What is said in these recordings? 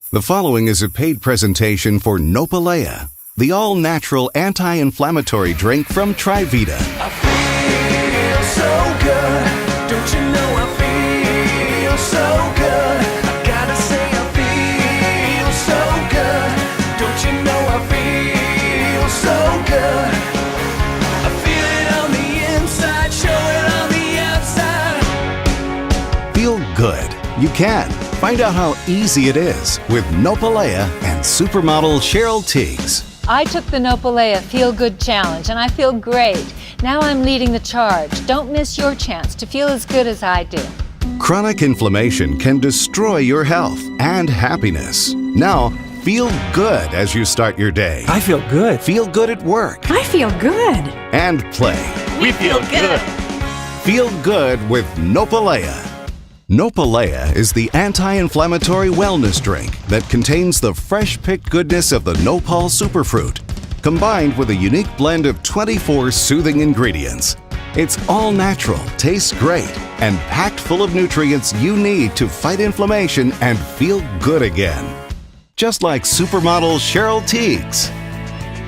The following is a paid presentation for Nopalea, the all-natural anti-inflammatory drink from Trivita. I feel so good. Don't you know I feel so good? I gotta say I feel so good. Don't you know I feel so good? I feel it on the inside, show it on the outside. Feel good. You can. Find out how easy it is with Nopalea and supermodel Cheryl Tiegs. I took the Nopalea Feel Good Challenge and I feel great. Now I'm leading the charge. Don't miss your chance to feel as good as I do. Chronic inflammation can destroy your health and happiness. Now, feel good as you start your day. I feel good. Feel good at work. I feel good. And play. We feel good. Feel good with Nopalea. Nopalea is the anti-inflammatory wellness drink that contains the fresh-picked goodness of the nopal superfruit, combined with a unique blend of 24 soothing ingredients. It's all natural, tastes great, and packed full of nutrients you need to fight inflammation and feel good again. Just like supermodel Cheryl Tiegs.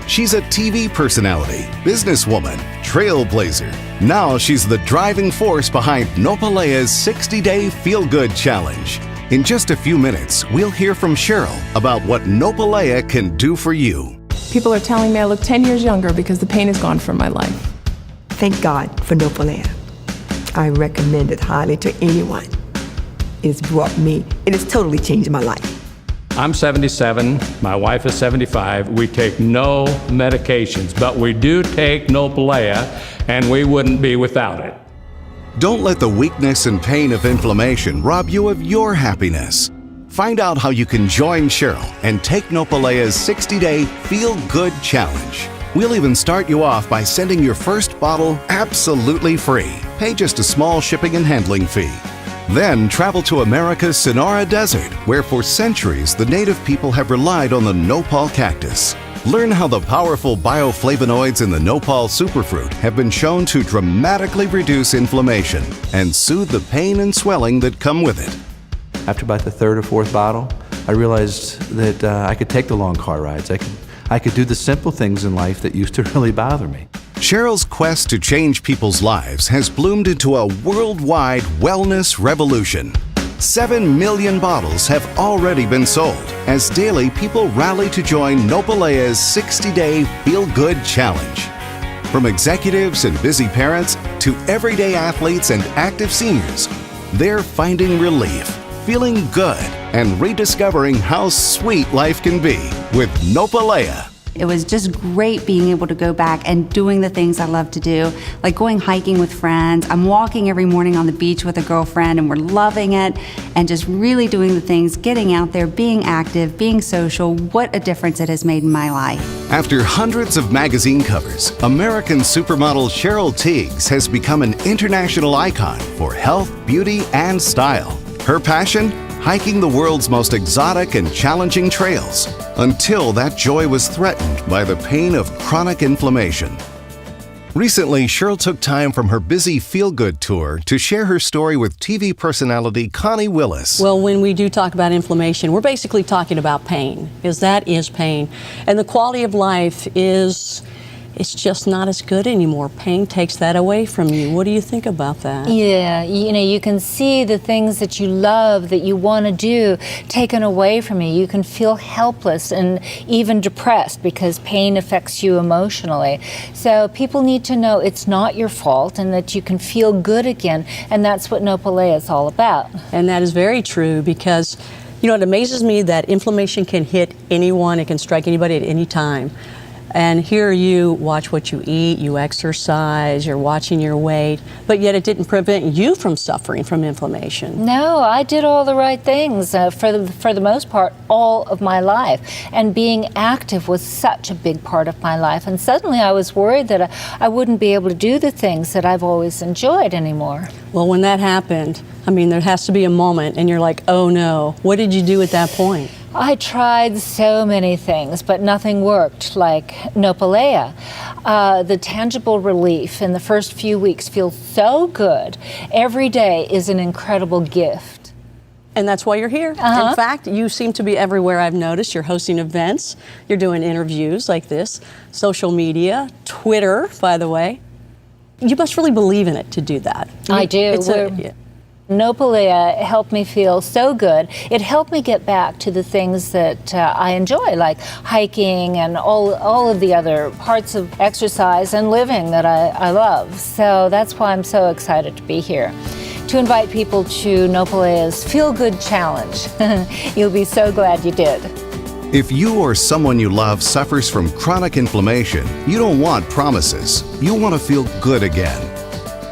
She's a TV personality, businesswoman, trailblazer. Now she's the driving force behind Nopalea's 60-day Feel Good Challenge. In just a few minutes, we'll hear from Cheryl about what Nopalea can do for you. People are telling me I look 10 years younger because the pain is gone from my life. Thank God for Nopalea. I recommend it highly to anyone. It's totally changed my life. I'm 77, my wife is 75. We take no medications, but we do take Nopalea, and we wouldn't be without it. Don't let the weakness and pain of inflammation rob you of your happiness. Find out how you can join Cheryl and take Nopalea's 60-day Feel Good Challenge. We'll even start you off by sending your first bottle absolutely free. Pay just a small shipping and handling fee. Then travel to America's Sonora Desert, where for centuries the native people have relied on the nopal cactus. Learn how the powerful bioflavonoids in the nopal superfruit have been shown to dramatically reduce inflammation and soothe the pain and swelling that come with it. After about the third or fourth bottle, I realized that I could take the long car rides. I could do the simple things in life that used to really bother me. Cheryl's quest to change people's lives has bloomed into a worldwide wellness revolution. 7 million bottles have already been sold as daily people rally to join Nopalea's 60-day Feel Good Challenge. From executives and busy parents to everyday athletes and active seniors, they're finding relief, feeling good, and rediscovering how sweet life can be with Nopalea. It was just great being able to go back and doing the things I love to do, like going hiking with friends. I'm walking every morning on the beach with a girlfriend and we're loving it and just really doing the things, getting out there, being active, being social. What a difference it has made in my life. After hundreds of magazine covers, American supermodel Cheryl Tiegs has become an international icon for health, beauty, and style. Her passion? Hiking the world's most exotic and challenging trails, until that joy was threatened by the pain of chronic inflammation. Recently, Cheryl took time from her busy feel-good tour to share her story with TV personality Connie Willis. Well, when we do talk about inflammation, we're basically talking about pain, because that is pain. And the quality of life it's just not as good anymore. Pain takes that away from you. What do you think about that? Yeah, you can see the things that you love, that you want to do, taken away from you. You can feel helpless and even depressed because pain affects you emotionally. So people need to know it's not your fault and that you can feel good again, and that's what Nopalea is all about. And that is very true because, it amazes me that inflammation can hit anyone. It can strike anybody at any time. And here you watch what you eat, you exercise, you're watching your weight, but yet it didn't prevent you from suffering from inflammation. No, I did all the right things for the most part all of my life. And being active was such a big part of my life. And suddenly I was worried that I wouldn't be able to do the things that I've always enjoyed anymore. Well, when that happened, there has to be a moment and you're like, oh no. What did you do at that point? I tried so many things, but nothing worked like Nopalea. The tangible relief in the first few weeks feels so good. Every day is an incredible gift. And that's why you're here. In fact, you seem to be everywhere. I've noticed you're hosting events, you're doing interviews like this, social media, Twitter, by the way. You must really believe in it to do that. I do. Nopalea helped me feel so good. It helped me get back to the things that I enjoy, like hiking and all of the other parts of exercise and living that I love. So that's why I'm so excited to be here, to invite people to Nopalea's Feel Good Challenge. You'll be so glad you did. If you or someone you love suffers from chronic inflammation, you don't want promises. You want to feel good again.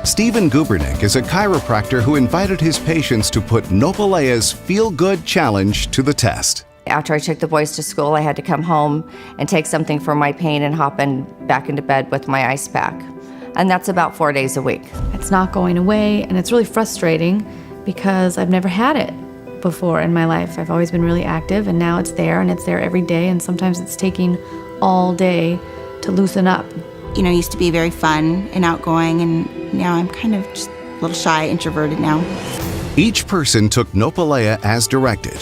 Stephen Gubernick is a chiropractor who invited his patients to put Nopalea's Feel Good Challenge to the test. After I took the boys to school, I had to come home and take something for my pain and hop back into bed with my ice pack. And that's about 4 days a week. It's not going away, and it's really frustrating because I've never had it before in my life. I've always been really active, and now it's there, and it's there every day, and sometimes it's taking all day to loosen up. You know, I used to be very fun and outgoing, and now I'm kind of just a little shy, introverted now. Each person took Nopalea as directed.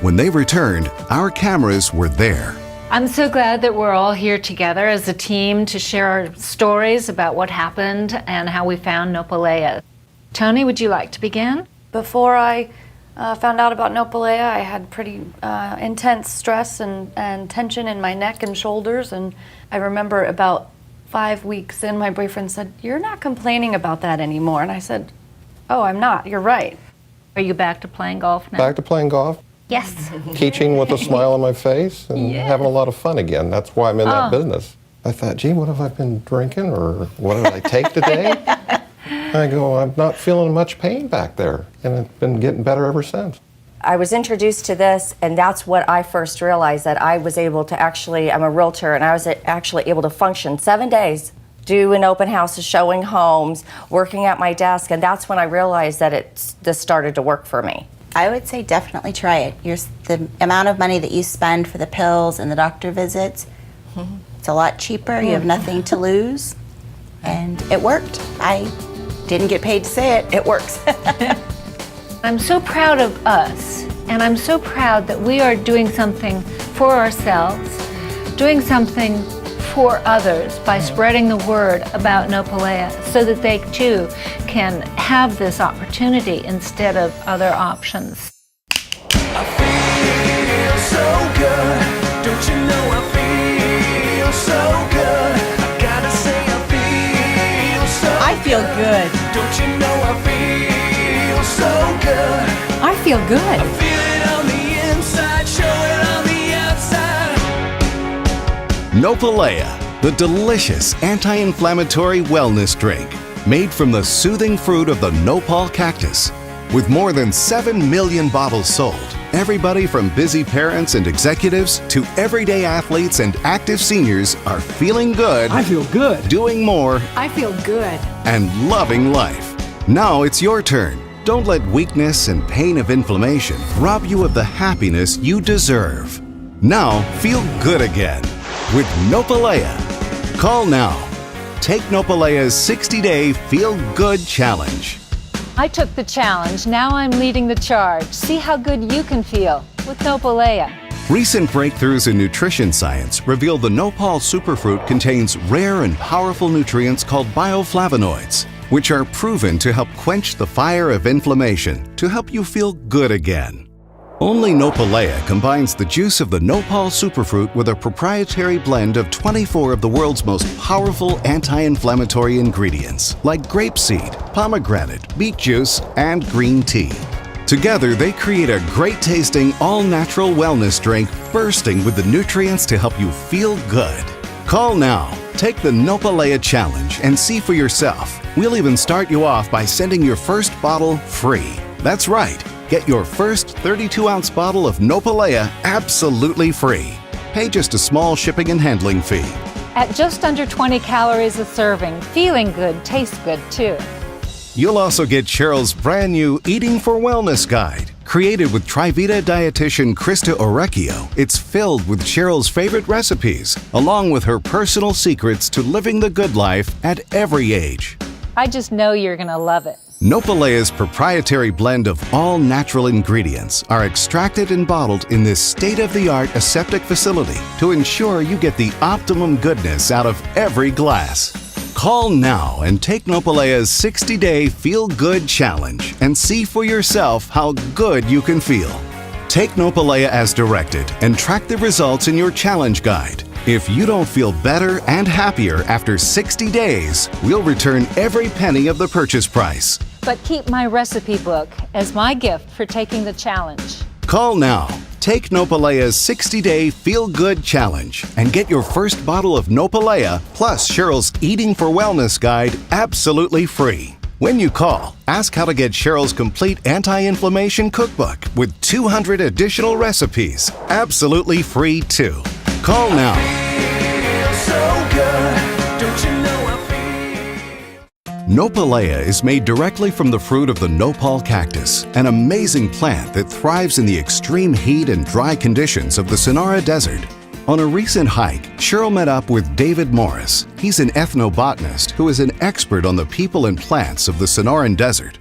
When they returned, our cameras were there. I'm so glad that we're all here together as a team to share our stories about what happened and how we found Nopalea. Tony, would you like to begin? Before I found out about Nopalea, I had pretty intense stress and tension in my neck and shoulders, and I remember about 5 weeks in, my boyfriend said, "You're not complaining about that anymore." And I said, "Oh, I'm not. You're right." Are you back to playing golf now? Back to playing golf, Yes. teaching with a smile on my face, and having a lot of fun again. That's why I'm in that business. I thought, gee, what have I been drinking, or what did I take today? I go, I'm not feeling much pain back there, and it's been getting better ever since. I was introduced to this, and that's what I first realized, that I was able to actually, I'm a realtor, and I was actually able to function 7 days, doing open houses, showing homes, working at my desk, and that's when I realized that this started to work for me. I would say definitely try it. The amount of money that you spend for the pills and the doctor visits, it's a lot cheaper. You have nothing to lose, and it worked. I didn't get paid to say it. It works. I'm so proud of us, and I'm so proud that we are doing something for ourselves, doing something for others by spreading the word about Nopalea so that they too can have this opportunity instead of other options. I feel so good. Don't you know I feel so good? I gotta say I feel so good. I feel good. Don't you know I feel so good? I feel good. I feel it on the inside, show it on the outside. Nopalea, the delicious anti-inflammatory wellness drink made from the soothing fruit of the nopal cactus. With more than 7 million bottles sold, everybody from busy parents and executives to everyday athletes and active seniors are feeling good. I feel good. Doing more. I feel good. And loving life. Now it's your turn. Don't let weakness and pain of inflammation rob you of the happiness you deserve. Now feel good again with Nopalea. Call now. Take Nopalea's 60-day Feel Good Challenge. I took the challenge. Now I'm leading the charge. See how good you can feel with Nopalea. Recent breakthroughs in nutrition science reveal the nopal superfruit contains rare and powerful nutrients called bioflavonoids, which are proven to help quench the fire of inflammation to help you feel good again. Only Nopalea combines the juice of the nopal superfruit with a proprietary blend of 24 of the world's most powerful anti-inflammatory ingredients, like grapeseed, pomegranate, beet juice, and green tea. Together, they create a great-tasting, all-natural wellness drink bursting with the nutrients to help you feel good. Call now. Take the Nopalea Challenge and see for yourself. We'll even start you off by sending your first bottle free. That's right. Get your first 32-ounce bottle of Nopalea absolutely free. Pay just a small shipping and handling fee. At just under 20 calories a serving, feeling good tastes good too. You'll also get Cheryl's brand new Eating for Wellness Guide. Created with Trivita dietitian Krista Orecchio, it's filled with Cheryl's favorite recipes, along with her personal secrets to living the good life at every age. I just know you're going to love it. Nopalea's proprietary blend of all natural ingredients are extracted and bottled in this state-of-the-art aseptic facility to ensure you get the optimum goodness out of every glass. Call now and take Nopalea's 60-day Feel Good Challenge and see for yourself how good you can feel. Take Nopalea as directed and track the results in your challenge guide. If you don't feel better and happier after 60 days, we'll return every penny of the purchase price. But keep my recipe book as my gift for taking the challenge. Call now. Take Nopalea's 60-day Feel Good Challenge and get your first bottle of Nopalea plus Cheryl's Eating for Wellness Guide absolutely free. When you call, ask how to get Cheryl's complete anti-inflammation cookbook with 200 additional recipes absolutely free too. Call now. Nopalea is made directly from the fruit of the nopal cactus, an amazing plant that thrives in the extreme heat and dry conditions of the Sonora Desert. On a recent hike, Cheryl met up with David Morris. He's an ethnobotanist who is an expert on the people and plants of the Sonoran Desert.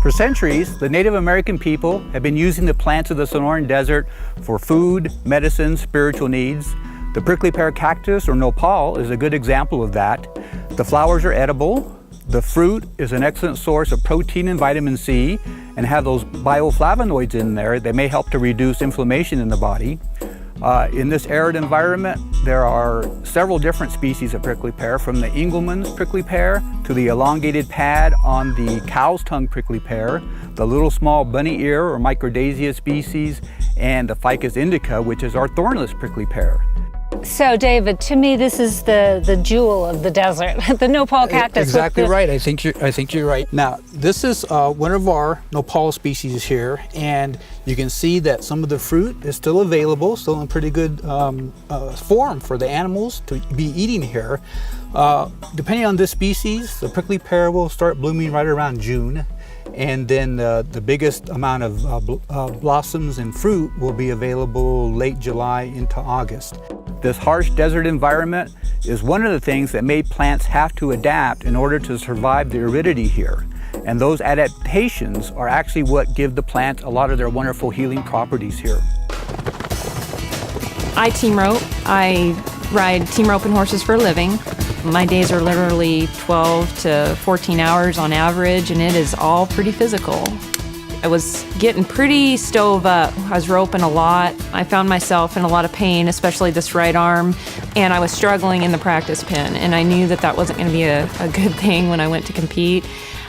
For centuries, the Native American people have been using the plants of the Sonoran Desert for food, medicine, spiritual needs. The prickly pear cactus, or nopal, is a good example of that. The flowers are edible. The fruit is an excellent source of protein and vitamin C and have those bioflavonoids in there that may help to reduce inflammation in the body. In this arid environment, there are several different species of prickly pear, from the Engelmann's prickly pear to the elongated pad on the cow's tongue prickly pear, the little small bunny ear or Microdaisia species, and the Ficus indica, which is our thornless prickly pear. So, David, to me, this is the jewel of the desert, the nopal cactus. Exactly right. I think you're right. Now, this is one of our nopal species here, and you can see that some of the fruit is still available, still in pretty good form for the animals to be eating here. Depending on this species, the prickly pear will start blooming right around June. And then the biggest amount of blossoms and fruit will be available late July into August. This harsh desert environment is one of the things that made plants have to adapt in order to survive the aridity here. And those adaptations are actually what give the plant a lot of their wonderful healing properties here. I team rope. I ride team rope and horses for a living. My days are literally 12 to 14 hours on average, and it is all pretty physical. I was getting pretty stove up. I was roping a lot. I found myself in a lot of pain, especially this right arm, and I was struggling in the practice pen, and I knew that wasn't going to be a good thing when I went to compete.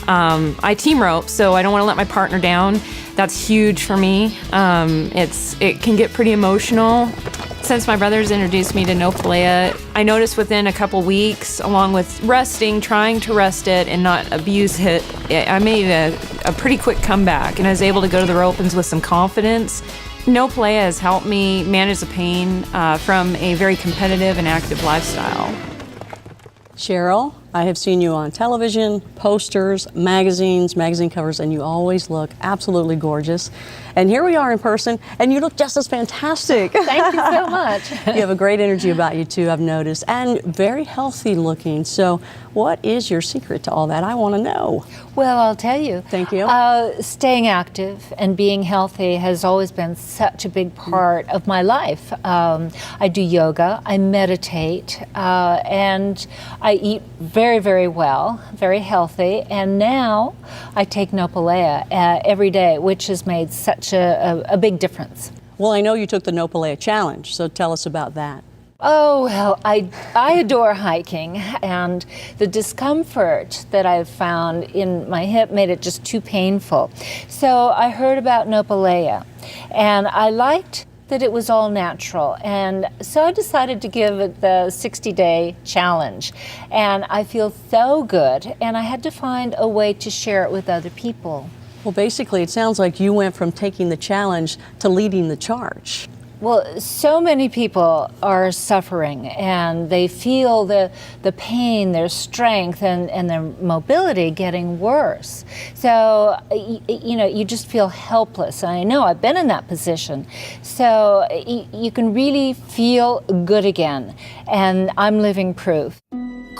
I team rope, so I don't want to let my partner down. That's huge for me. It can get pretty emotional. Since my brothers introduced me to Nopalea, I noticed within a couple weeks, along with trying to rest it and not abuse it, I made a pretty quick comeback, and I was able to go to the ropens with some confidence. Nopalea has helped me manage the pain from a very competitive and active lifestyle. Cheryl, I have seen you on television, posters, magazine covers, and you always look absolutely gorgeous. And here we are in person, and you look just as fantastic. Thank you so much. You have a great energy about you too, I've noticed, and very healthy looking. So what is your secret to all that? I want to know. Well, I'll tell you. Thank you. Staying active and being healthy has always been such a big part of my life. I do yoga, I meditate, and I eat very, very well, very healthy. And now I take Nopalea every day, which has made such a big difference. Well, I know you took the Nopalea Challenge, so tell us about that. Oh, well, I adore hiking, and the discomfort that I've found in my hip made it just too painful. So I heard about Nopalea, and I liked that it was all natural, and so I decided to give it the 60-day challenge, and I feel so good, and I had to find a way to share it with other people. Well, basically, it sounds like you went from taking the challenge to leading the charge. Well, so many people are suffering, and they feel the pain, their strength, and their mobility getting worse. So, you just feel helpless. And I know I've been in that position. So you can really feel good again, and I'm living proof.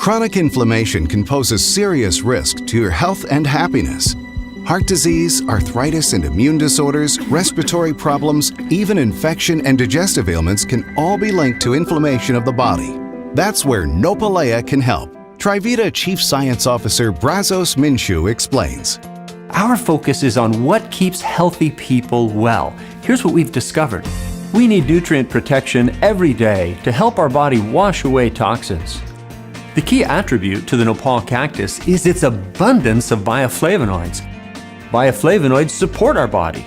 Chronic inflammation can pose a serious risk to your health and happiness. Heart disease, arthritis and immune disorders, respiratory problems, even infection and digestive ailments can all be linked to inflammation of the body. That's where Nopalea can help. Trivita Chief Science Officer Brazos Minshew explains. Our focus is on what keeps healthy people well. Here's what we've discovered. We need nutrient protection every day to help our body wash away toxins. The key attribute to the nopal cactus is its abundance of bioflavonoids. Bioflavonoids support our body.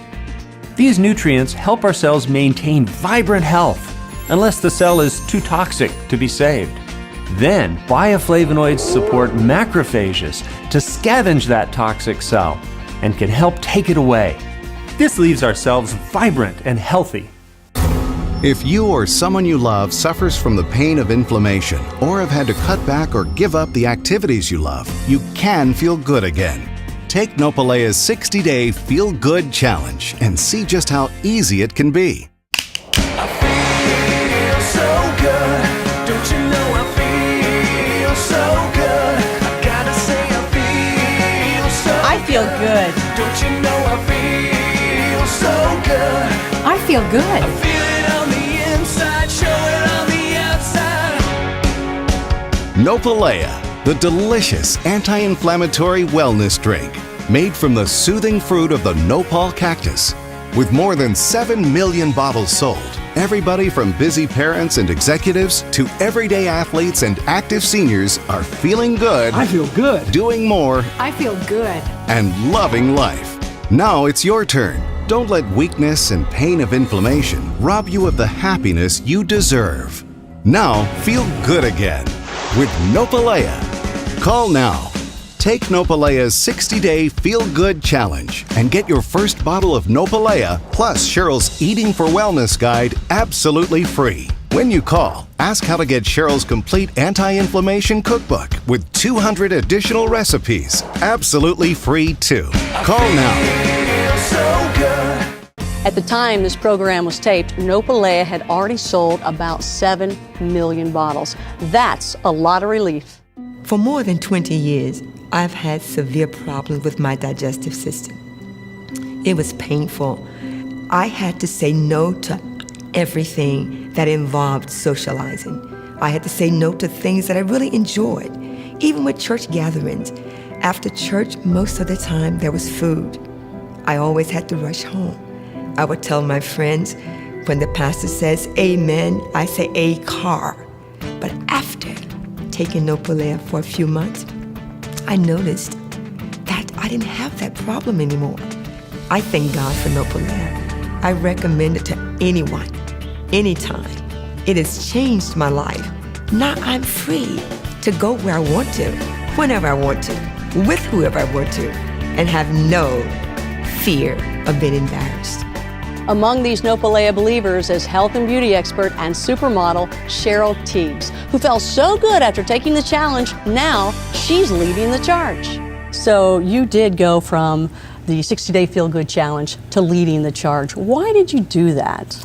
These nutrients help our cells maintain vibrant health, unless the cell is too toxic to be saved. Then, bioflavonoids support macrophages to scavenge that toxic cell and can help take it away. This leaves our cells vibrant and healthy. If you or someone you love suffers from the pain of inflammation or have had to cut back or give up the activities you love, you can feel good again. Take Nopalea's 60-day Feel Good Challenge and see just how easy it can be. I feel so good. Don't you know I feel so good? I gotta say I feel so I feel good. Don't you know I feel so good? I feel good. I feel it on the inside, show it on the outside. Nopalea, the delicious anti-inflammatory wellness drink made from the soothing fruit of the nopal cactus. With more than 7 million bottles sold, everybody from busy parents and executives to everyday athletes and active seniors are feeling good. I feel good. Doing more. I feel good. And loving life. Now it's your turn. Don't let weakness and pain of inflammation rob you of the happiness you deserve. Now feel good again with Nopalea. Call now. Take Nopalea's 60-day Feel Good Challenge and get your first bottle of Nopalea plus Cheryl's Eating for Wellness Guide absolutely free. When you call, ask how to get Cheryl's complete anti-inflammation cookbook with 200 additional recipes absolutely free too. Call now. At the time this program was taped, Nopalea had already sold about 7 million bottles. That's a lot of relief. For more than 20 years, I've had severe problems with my digestive system. It was painful. I had to say no to everything that involved socializing. I had to say no to things that I really enjoyed, even with church gatherings. After church, most of the time, there was food. I always had to rush home. I would tell my friends, when the pastor says amen, I say a car. But after taking Nopalea for a few months, I noticed that I didn't have that problem anymore. I thank God for Nopalea. I recommend it to anyone, anytime. It has changed my life. Now I'm free to go where I want to, whenever I want to, with whoever I want to, and have no fear of being embarrassed. Among these Nopalea believers is health and beauty expert and supermodel Cheryl Teagues, who felt so good after taking the challenge, now she's leading the charge. So you did go from the 60-day Feel Good Challenge to leading the charge. Why did you do that?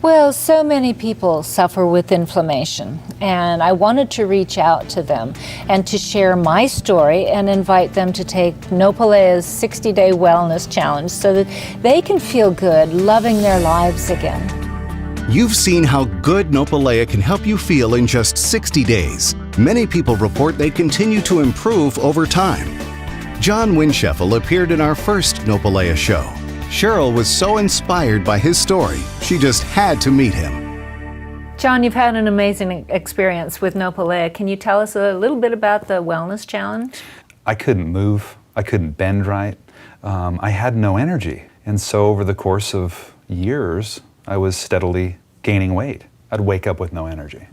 Well, so many people suffer with inflammation, and I wanted to reach out to them and to share my story and invite them to take Nopalea's 60-day wellness challenge so that they can feel good, loving their lives again. You've seen how good Nopalea can help you feel in just 60 days. Many people report they continue to improve over time. John Wincheffel appeared in our first Nopalea show. Cheryl was so inspired by his story, she just had to meet him. John, you've had an amazing experience with Nopalea. Can you tell us a little bit about the wellness challenge? I couldn't move. I couldn't bend right. I had no energy. And so over the course of years, I was steadily gaining weight. I'd wake up with no energy.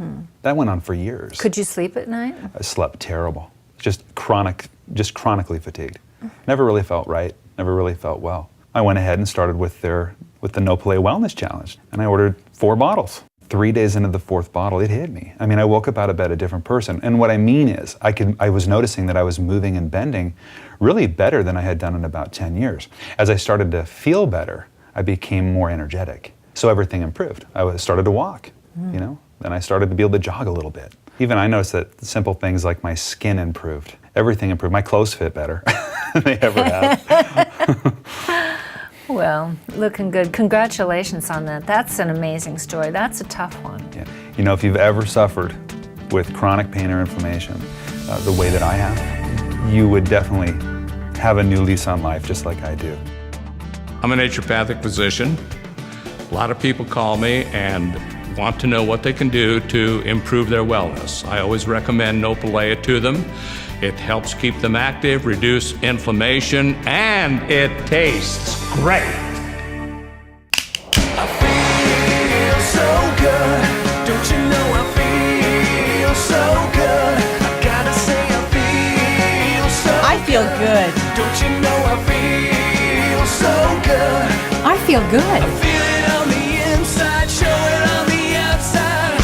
That went on for years. Could you sleep at night? I slept terrible. Just chronically fatigued. Never really felt right. Never really felt well. I went ahead and started with the Nopalea Wellness Challenge, and I ordered 4 bottles. 3 days into the 4th bottle, it hit me. I mean, I woke up out of bed a different person. And what I mean is, I was noticing that I was moving and bending really better than I had done in about 10 years. As I started to feel better, I became more energetic. So everything improved. I started to walk, you know, and I started to be able to jog a little bit. Even I noticed that simple things like my skin improved. Everything improved. My clothes fit better than they ever have. Well, looking good. Congratulations on that. That's an amazing story. That's a tough one. Yeah. You know, if you've ever suffered with chronic pain or inflammation the way that I have, you would definitely have a new lease on life just like I do. I'm a naturopathic physician. A lot of people call me and want to know what they can do to improve their wellness. I always recommend Nopalea to them. It helps keep them active, reduce inflammation, and it tastes great. I feel so good. Don't you know I feel so good? I gotta say I feel so I feel good. Don't you know I feel so good? I feel good. I feel it on the inside, show it on the outside.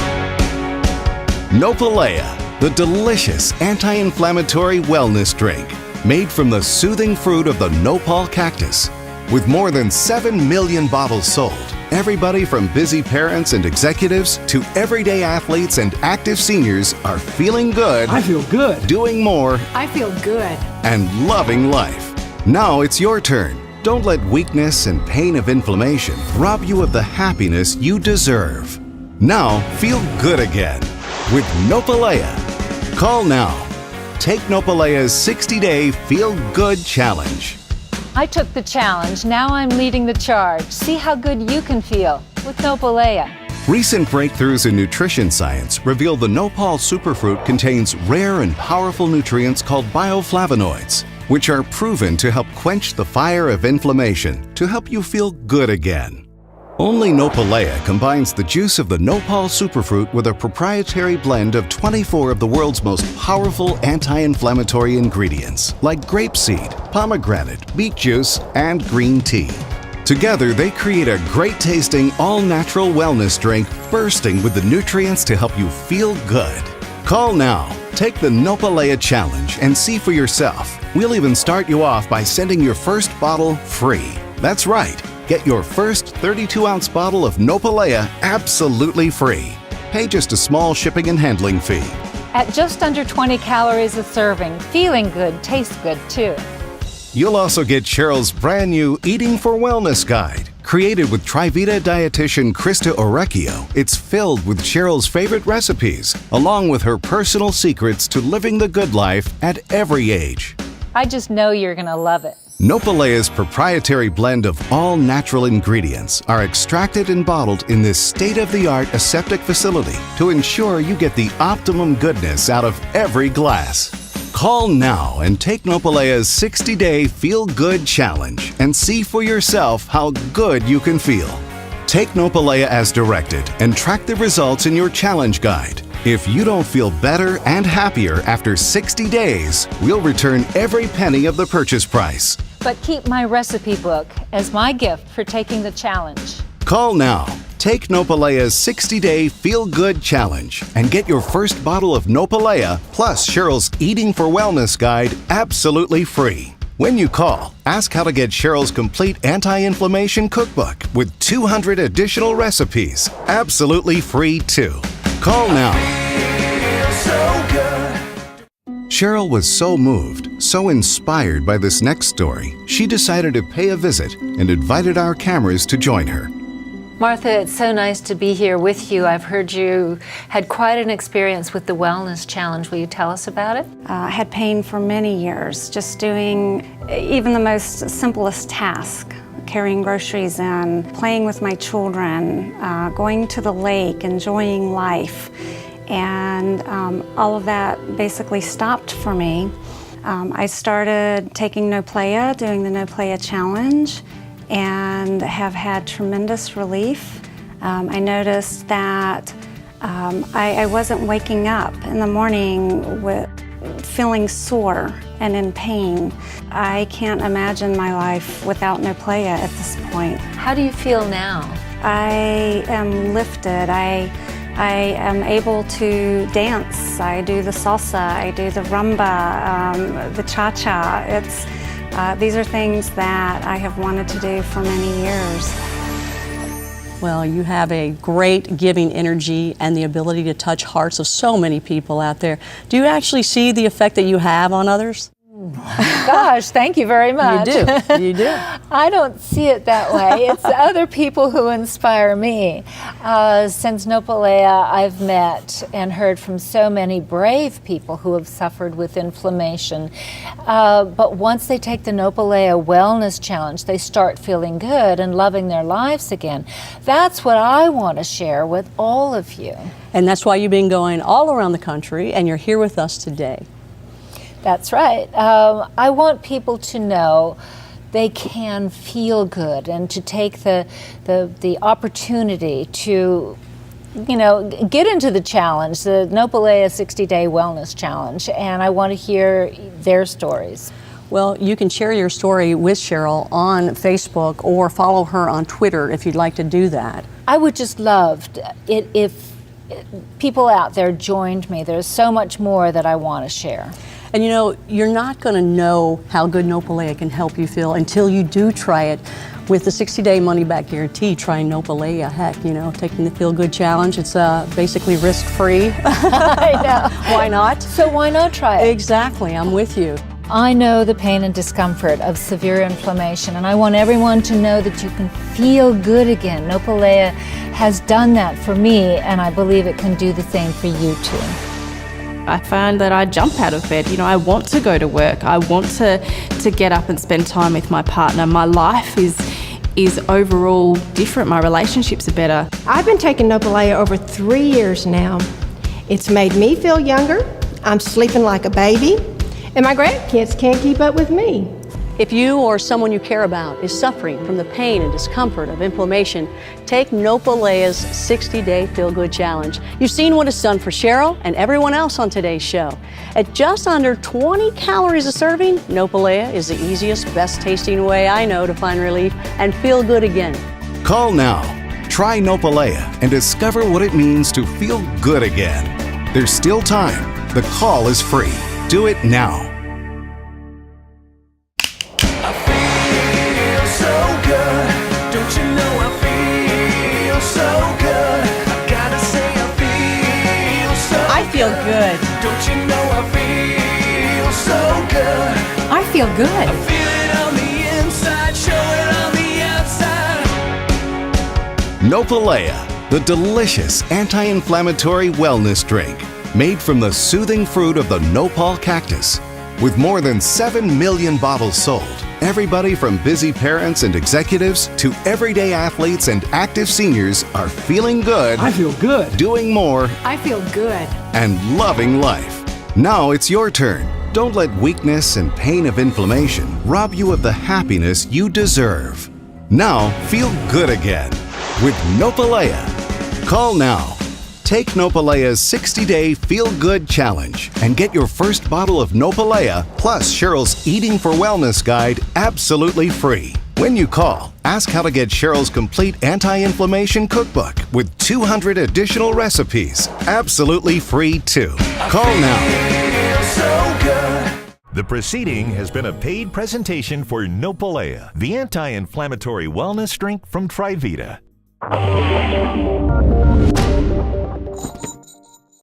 Nopalea, the delicious anti-inflammatory wellness drink made from the soothing fruit of the nopal cactus. With more than 7 million bottles sold, everybody from busy parents and executives to everyday athletes and active seniors are feeling good. I feel good. Doing more I feel good. and loving life. Now it's your turn. Don't let weakness and pain of inflammation rob you of the happiness you deserve. Now feel good again with Nopalea. Call now. Take Nopalea's 60-day Feel Good Challenge. I took the challenge. Now I'm leading the charge. See how good you can feel with Nopalea. Recent breakthroughs in nutrition science reveal the nopal superfruit contains rare and powerful nutrients called bioflavonoids, which are proven to help quench the fire of inflammation to help you feel good again. Only Nopalea combines the juice of the nopal superfruit with a proprietary blend of 24 of the world's most powerful anti-inflammatory ingredients, like grapeseed, pomegranate, beet juice, and green tea. Together, they create a great-tasting, all-natural wellness drink bursting with the nutrients to help you feel good. Call now. Take the Nopalea Challenge and see for yourself. We'll even start you off by sending your first bottle free. That's right. Get your first 32-ounce bottle of Nopalea absolutely free. Pay just a small shipping and handling fee. At just under 20 calories a serving, feeling good tastes good too. You'll also get Cheryl's brand new Eating for Wellness Guide. Created with Trivita dietitian Krista Orecchio, it's filled with Cheryl's favorite recipes, along with her personal secrets to living the good life at every age. I just know you're going to love it. Nopalea's proprietary blend of all natural ingredients are extracted and bottled in this state-of-the-art aseptic facility to ensure you get the optimum goodness out of every glass. Call now and take Nopalea's 60-day Feel Good Challenge and see for yourself how good you can feel. Take Nopalea as directed and track the results in your challenge guide. If you don't feel better and happier after 60 days, we'll return every penny of the purchase price. But keep my recipe book as my gift for taking the challenge. Call now. Take Nopalea's 60-day Feel Good Challenge and get your first bottle of Nopalea plus Cheryl's Eating for Wellness Guide absolutely free. When you call, ask how to get Cheryl's complete anti-inflammation cookbook with 200 additional recipes absolutely free too. Call now. Cheryl was so moved, so inspired by this next story, she decided to pay a visit and invited our cameras to join her. Martha, it's so nice to be here with you. I've heard you had quite an experience with the Wellness Challenge. Will you tell us about it? I had pain for many years, just doing even the most simplest task, carrying groceries in, playing with my children, going to the lake, enjoying life. And all of that basically stopped for me. I started taking Nopalea, doing the Nopalea Challenge, and have had tremendous relief. I noticed that I wasn't waking up in the morning with feeling sore and in pain. I can't imagine my life without Nopalea at this point. How do you feel now? I am lifted. I am able to dance. I do the salsa, I do the rumba, the cha-cha. These are things that I have wanted to do for many years. Well, you have a great giving energy and the ability to touch hearts of so many people out there. Do you actually see the effect that you have on others? Gosh, thank you very much. You do. You do. I don't see it that way. It's other people who inspire me. Since Nopalea, I've met and heard from so many brave people who have suffered with inflammation. But once they take the Nopalea Wellness Challenge, they start feeling good and loving their lives again. That's what I want to share with all of you. And that's why you've been going all around the country and you're here with us today. That's right. I want people to know they can feel good and to take the opportunity to, get into the challenge, the Nopalea 60-Day Wellness Challenge, and I want to hear their stories. Well, you can share your story with Cheryl on Facebook or follow her on Twitter if you'd like to do that. I would just love it if people out there joined me. There's so much more that I want to share. And you're not going to know how good Nopalea can help you feel until you do try it. With the 60-day money-back guarantee, trying Nopalea, heck, taking the Feel Good Challenge, it's basically risk-free. I know. Why not? So why not try it? Exactly, I'm with you. I know the pain and discomfort of severe inflammation, and I want everyone to know that you can feel good again. Nopalea has done that for me, and I believe it can do the same for you too. I find that I jump out of bed. I want to go to work. I want to get up and spend time with my partner. My life is overall different. My relationships are better. I've been taking Nopalea over 3 years now. It's made me feel younger. I'm sleeping like a baby, and my grandkids can't keep up with me. If you or someone you care about is suffering from the pain and discomfort of inflammation, take Nopalea's 60-Day Feel Good Challenge. You've seen what it's done for Cheryl and everyone else on today's show. At just under 20 calories a serving, Nopalea is the easiest, best-tasting way I know to find relief and feel good again. Call now. Try Nopalea and discover what it means to feel good again. There's still time. The call is free. Do it now. I feel good. Don't you know I feel so good? I feel good. I feel it on the inside, show it on the outside. Nopalea, the delicious anti-inflammatory wellness drink made from the soothing fruit of the nopal cactus. With more than 7 million bottles sold, everybody from busy parents and executives to everyday athletes and active seniors are feeling good. I feel good. Doing more. I feel good. And loving life. Now it's your turn. Don't let weakness and pain of inflammation rob you of the happiness you deserve. Now feel good again with Nopalea. Call now. Take Nopalea's 60-Day Feel Good Challenge and get your first bottle of Nopalea plus Cheryl's Eating for Wellness Guide absolutely free. When you call, ask how to get Cheryl's complete anti-inflammation cookbook with 200 additional recipes absolutely free too. Call now. The proceeding has been a paid presentation for Nopalea, the anti-inflammatory wellness drink from Trivita.